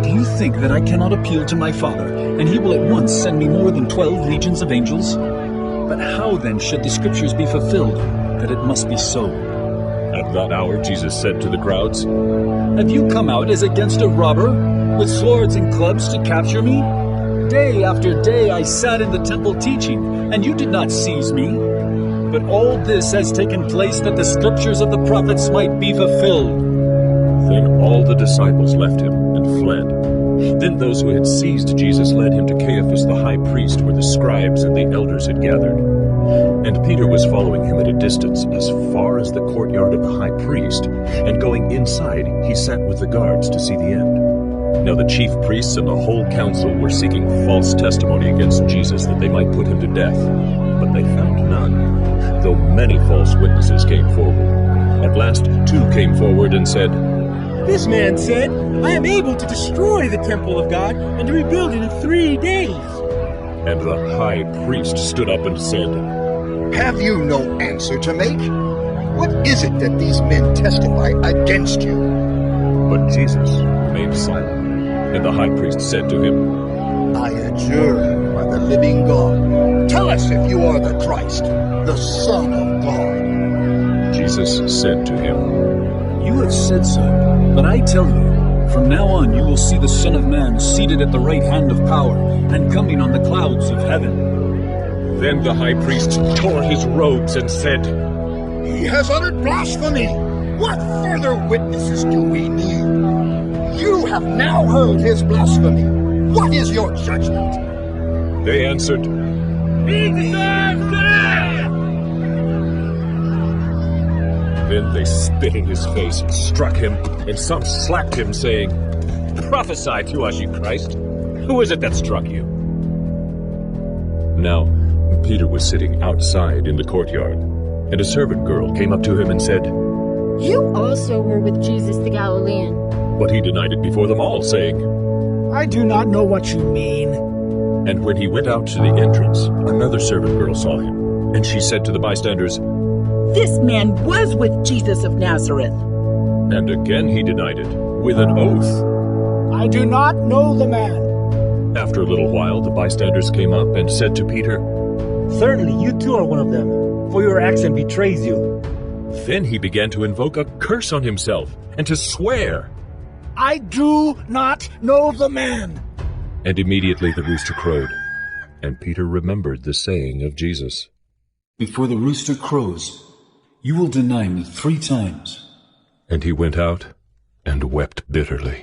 Do you think that I cannot appeal to my Father, and he will at once send me more than 12 legions of angels? But how then should the Scriptures be fulfilled, that it must be so? At that hour Jesus said to the crowds, Have you come out as against a robber, with swords and clubs to capture me? Day after day I sat in the temple teaching, and you did not seize me. But all this has taken place that the Scriptures of the prophets might be fulfilled. Then all the disciples left him and fled. Then those who had seized Jesus led him to Caiaphas the high priest, where the scribes and the elders had gathered. And Peter was following him at a distance, as far as the courtyard of the high priest, and going inside he sat with the guards to see the end. Now the chief priests and the whole council were seeking false testimony against Jesus, that they might put him to death. But they found none, though many false witnesses came forward. At last 2 came forward and said, This man said, I am able to destroy the temple of God and to rebuild it in 3 days. And the high priest stood up and said, Have you no answer to make? What is it that these men testify against you? But Jesus remained silent. And the high priest said to him, I adjure you by the living God. Tell us if you are the Christ, the Son of God. Jesus said to him, You have said so, but I tell you, from now on you will see the Son of Man seated at the right hand of power, and coming on the clouds of heaven. Then the high priest tore his robes and said, He has uttered blasphemy. What further witnesses do we need? You have now heard his blasphemy. What is your judgment? They answered, He deserves death! Then they spit in his face and struck him, and some slapped him, saying, Prophesy to us, you Christ. Who is it that struck you? Now Peter was sitting outside in the courtyard, and a servant girl came up to him and said, You also were with Jesus the Galilean. But he denied it before them all, saying, I do not know what you mean. And when he went out to the entrance, another servant girl saw him, and she said to the bystanders, This man was with Jesus of Nazareth. And again he denied it, with an oath. I do not know the man. After a little while, the bystanders came up and said to Peter, Certainly you too are one of them, for your accent betrays you. Then he began to invoke a curse on himself, and to swear. I do not know the man. And immediately the rooster crowed, and Peter remembered the saying of Jesus. Before the rooster crows, you will deny me 3 times. And he went out and wept bitterly.